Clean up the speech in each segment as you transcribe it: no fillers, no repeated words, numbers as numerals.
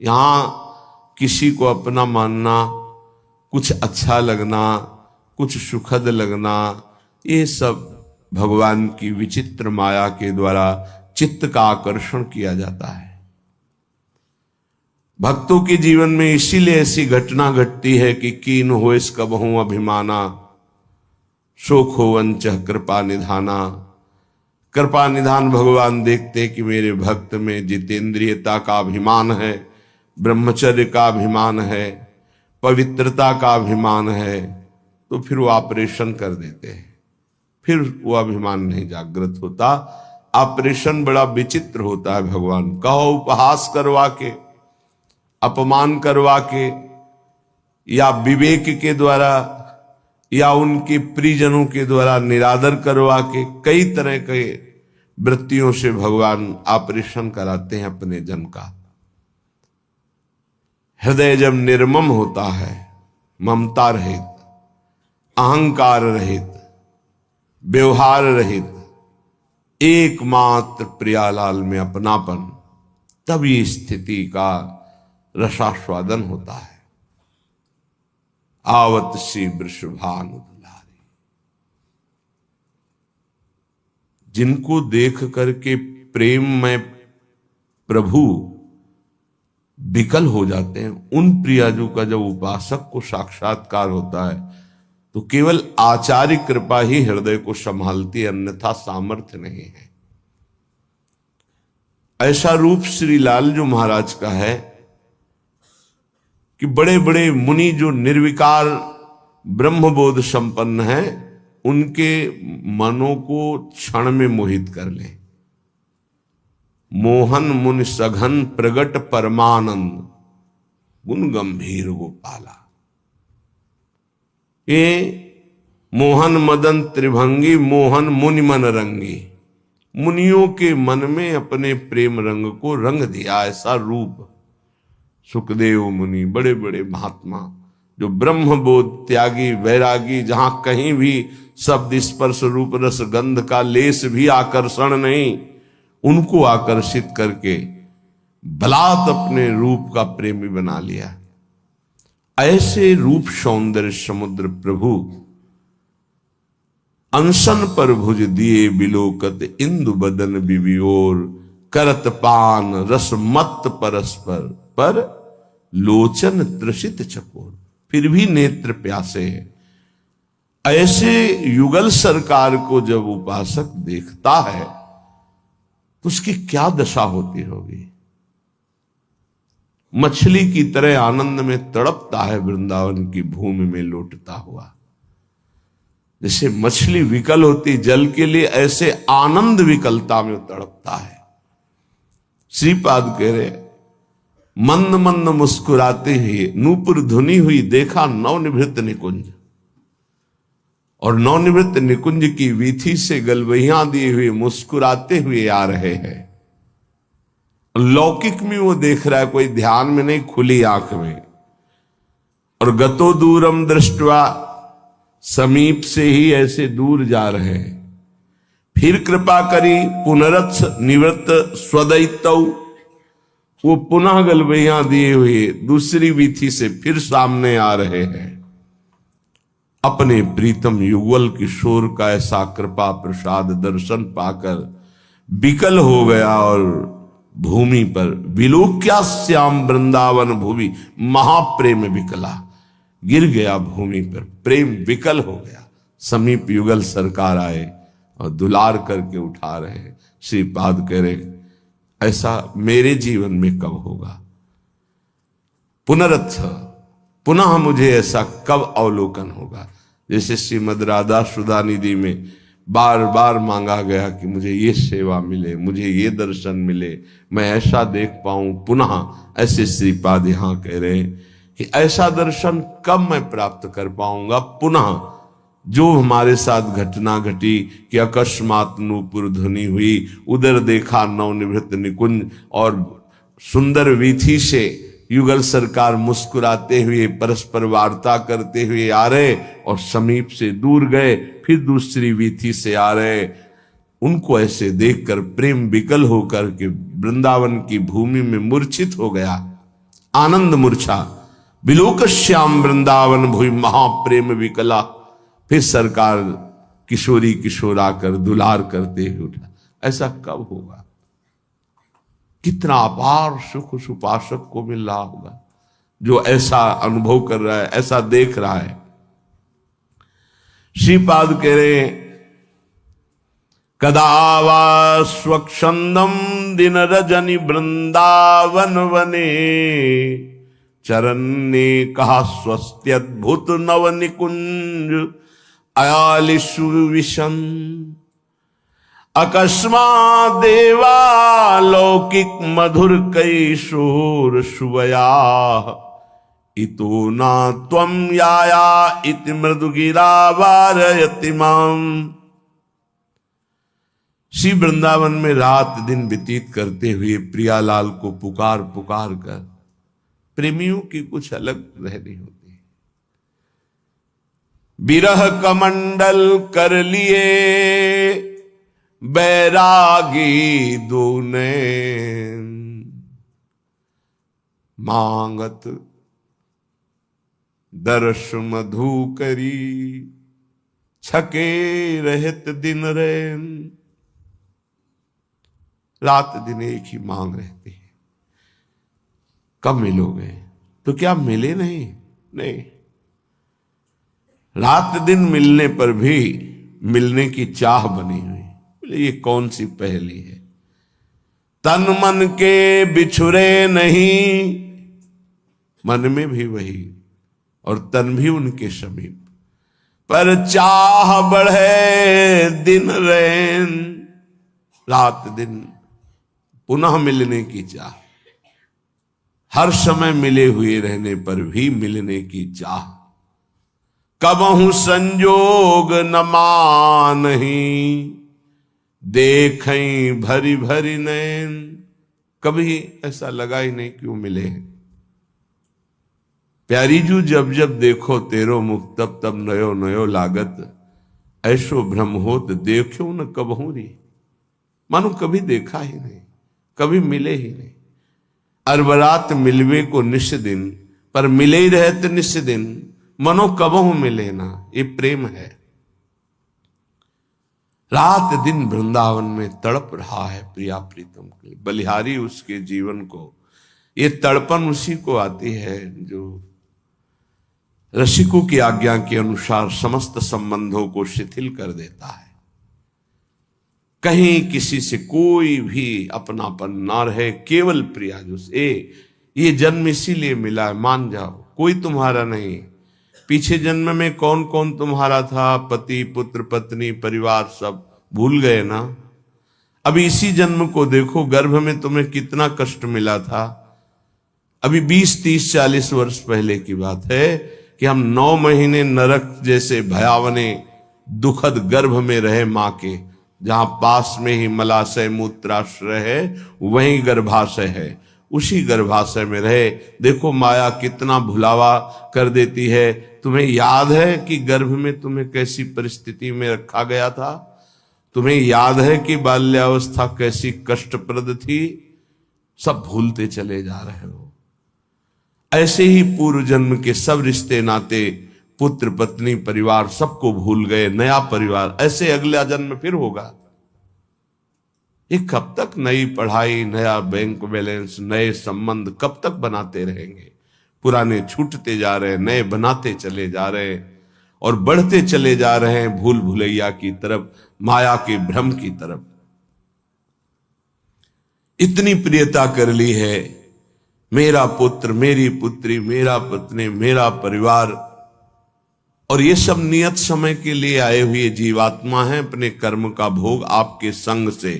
यहां किसी को अपना मानना, कुछ अच्छा लगना, कुछ सुखद लगना, ये सब भगवान की विचित्र माया के द्वारा चित्त का आकर्षण किया जाता है। भक्तों के जीवन में इसीलिए ऐसी घटना घटती है कि कीन हो इस कबहू अभिमाना, शोक हो वंचह कृपा निधाना। कृपा निधान भगवान देखते कि मेरे भक्त में जितेंद्रियता का अभिमान है, ब्रह्मचर्य का अभिमान है, पवित्रता का अभिमान है, तो फिर वो ऑपरेशन कर देते हैं। फिर वो अभिमान नहीं जागृत होता। ऑपरेशन बड़ा विचित्र होता है। भगवान कहो उपहास करवा के, अपमान करवा के, या विवेक के द्वारा, या उनके प्रियजनों के द्वारा निरादर करवा के, कई तरह के वृत्तियों से भगवान ऑपरेशन कराते हैं अपने जन का। हृदय जब निर्मम होता है, ममता रहित, अहंकार रहित, व्यवहार रहित, एकमात्र प्रियालाल में अपनापन, तब ये स्थिति का रसास्वादन होता है। आवत सी वृषभानु दुलारी, जिनको देख करके प्रेम में प्रभु विकल हो जाते हैं, उन प्रियाजू का जब उपासक को साक्षात्कार होता है तो केवल आचार्य कृपा ही हृदय को संभालती है, अन्यथा सामर्थ्य नहीं है। ऐसा रूप श्री लालजू महाराज का है कि बड़े बड़े मुनि जो निर्विकार ब्रह्मबोध संपन्न हैं, उनके मनों को क्षण में मोहित कर ले। मोहन मुनि सघन प्रगट परमानंद, गुण गंभीर गोपाला। ये मोहन मदन त्रिभंगी, मोहन मुनि मन रंगी। मुनियों के मन में अपने प्रेम रंग को रंग दिया। ऐसा रूप सुखदेव मुनि, बड़े बड़े महात्मा जो ब्रह्मबोध त्यागी वैरागी, जहां कहीं भी शब्द स्पर्श रूप रस गंध का लेस भी आकर्षण नहीं, उनको आकर्षित करके बलात् अपने रूप का प्रेमी बना लिया। ऐसे रूप सौंदर्य समुद्र प्रभु अनशन पर भुज दिए बिलोकत, इंदु बदन बिबियोर करत पान रस मत परस्पर, पर लोचन त्रसित चकोर, फिर भी नेत्र प्यासे हैं। ऐसे युगल सरकार को जब उपासक देखता है तो उसकी क्या दशा होती होगी। मछली की तरह आनंद में तड़पता है वृंदावन की भूमि में लौटता हुआ। जैसे मछली विकल होती जल के लिए, ऐसे आनंद विकलता में तड़पता है। श्रीपाद कह रहे, मंद मंद मुस्कुराते हुए नूपुर धुनी हुई देखा नवनिवृत्त निकुंज, और नवनिवृत्त निकुंज की वीथी से गलवहियां दिए हुए मुस्कुराते हुए आ रहे हैं। लौकिक में वो देख रहा है, कोई ध्यान में नहीं, खुली आंख में। और गतो दूरम दृष्टवा, समीप से ही ऐसे दूर जा रहे हैं। फिर कृपा करी पुनरथ निवृत्त स्वदैतौ, वो पुनः गलवहियां दिए हुए दूसरी वीथी से फिर सामने आ रहे हैं। अपने प्रीतम युगल किशोर का ऐसा कृपा प्रसाद दर्शन पाकर विकल हो गया, और भूमि पर विलोक्या श्याम वृंदावन भूमि, महाप्रेम विकला, गिर गया भूमि पर, प्रेम विकल हो गया। समीप युगल सरकार आए और दुलार करके उठा रहे हैं। श्रीपाद कह रहे, ऐसा मेरे जीवन में कब होगा। पुनरथ, पुनः मुझे ऐसा कब अवलोकन होगा। जैसे श्रीमद राधा सुधा निधि में बार बार मांगा गया कि मुझे ये सेवा मिले, मुझे ये दर्शन मिले, मैं ऐसा देख पाऊं पुनः। ऐसे श्रीपाद यहां कह रहे हैं कि ऐसा दर्शन कब मैं प्राप्त कर पाऊंगा पुनः। जो हमारे साथ घटना घटी कि अकस्मात नूपुर ध्वनि हुई, उधर देखा नवनिवृत्त निकुंज, और सुंदर वीथी से युगल सरकार मुस्कुराते हुए परस्पर वार्ता करते हुए आ रहे, और समीप से दूर गए, फिर दूसरी वीथी से आ रहे। उनको ऐसे देखकर प्रेम विकल होकर के वृंदावन की भूमि में मूर्छित हो गया। आनंद मूर्छा, बिलोक श्याम वृंदावन भुई महाप्रेम विकला। फिर सरकार किशोरी किशोरा कर दुलार करते हुए उठा। ऐसा कब होगा? कितना अपार सुख उस उपासक को मिल रहा होगा जो ऐसा अनुभव कर रहा है, ऐसा देख रहा है। श्रीपाद कह रहे, कदा वा स्वच्छंदम दिन रजनी वृंदावन वने, चरण ने कहा स्वस्ति अद्भुत नव निकुंज अयालिशु विशन। अकस्मात् देवा लौकिक मधुर कैशोर शुभया, इतो ना त्वं याया इति मृदु गिरा वारयति माम। श्री वृंदावन में रात दिन व्यतीत करते हुए प्रियालाल को पुकार पुकार कर, प्रेमियों की कुछ अलग रहनी होती। विरह कमंडल कर लिए बैरागी दूने, मांगत दर्श मधु करी छके रहत दिन रैन। रात दिन एक ही मांग रहती है, कब मिलोगे? तो क्या मिले नहीं? नहीं, रात दिन मिलने पर भी मिलने की चाह बनी हुई। ये कौन सी पहेली है? तन मन के बिछुरे नहीं, मन में भी वही और तन भी उनके समीप, पर चाह बढ़े दिन रैन। रात दिन पुनः मिलने की चाह, हर समय मिले हुए रहने पर भी मिलने की चाह। कबहु संजोग न मानही, देखें भरी भरी नैन। कभी ऐसा लगा ही नहीं क्यों मिले हैं। प्यारी जू जब जब देखो तेरो मुख, तब तब नयो नयो लागत। ऐसो भ्रम होत देखो न कबहू री। मानो कभी देखा ही नहीं, कभी मिले ही नहीं। अरबरात मिलवे को निश दिन, पर मिले ही रहते निश दिन। मनो कबहू मिले ना, ये प्रेम है। रात दिन वृंदावन में तड़प रहा है प्रिया प्रीतम के लिए। बलिहारी उसके जीवन को, ये तड़पन उसी को आती है जो रसिकों की आज्ञा के अनुसार समस्त संबंधों को शिथिल कर देता है। कहीं किसी से कोई भी अपनापन ना रहे, केवल प्रिया जो ये जन्म इसीलिए मिला है, मान जाओ, कोई तुम्हारा नहीं। पीछे जन्म में कौन कौन तुम्हारा था? पति पुत्र पत्नी परिवार सब भूल गए ना। अभी इसी जन्म को देखो, गर्भ में तुम्हें कितना कष्ट मिला था। अभी 20 30 40 वर्ष पहले की बात है कि हम 9 महीने नरक जैसे भयावने दुखद गर्भ में रहे मां के, जहां पास में ही मलाशय मूत्राश्रय है, वहीं गर्भाशय है। उसी गर्भाशय में रहे। देखो माया कितना भुलावा कर देती है। तुम्हें याद है कि गर्भ में तुम्हें कैसी परिस्थिति में रखा गया था? तुम्हें याद है कि बाल्यावस्था कैसी कष्टप्रद थी? सब भूलते चले जा रहे हो। ऐसे ही पूर्व जन्म के सब रिश्ते नाते, पुत्र पत्नी परिवार सबको भूल गए। नया परिवार, ऐसे अगला जन्म फिर होगा। ये कब तक नई पढ़ाई, नया बैंक बैलेंस, नए संबंध कब तक बनाते रहेंगे? पुराने छूटते जा रहे हैं, नए बनाते चले जा रहे हैं और बढ़ते चले जा रहे हैं भूल भुलैया की तरफ, माया के भ्रम की तरफ। इतनी प्रियता कर ली है, मेरा पुत्र, मेरी पुत्री, मेरा पत्नी, मेरा परिवार, और ये सब नियत समय के लिए आए हुए जीवात्मा हैं। अपने कर्म का भोग आपके संग से।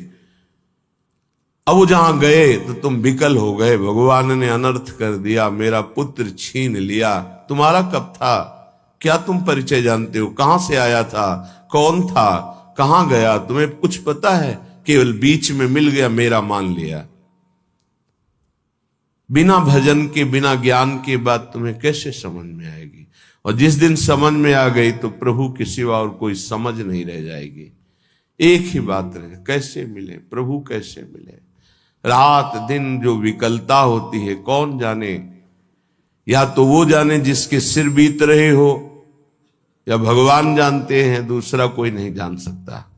अब वो जहां गए तो तुम विकल हो गए। भगवान ने अनर्थ कर दिया, मेरा पुत्र छीन लिया। तुम्हारा कब था? क्या तुम परिचय जानते हो? कहां से आया था? कौन था? कहां गया? तुम्हें कुछ पता है? केवल बीच में मिल गया, मेरा मान लिया। बिना भजन के, बिना ज्ञान के बात तुम्हें कैसे समझ में आएगी? और जिस दिन समझ में आ गई तो प्रभु के सिवा और कोई समझ नहीं रह जाएगी। एक ही बात रहे, कैसे मिले प्रभु, कैसे मिले? रात दिन जो विकलता होती है, कौन जाने या तो वो जाने जिसके सिर बीत रहे हो, या भगवान जानते हैं, दूसरा कोई नहीं जान सकता।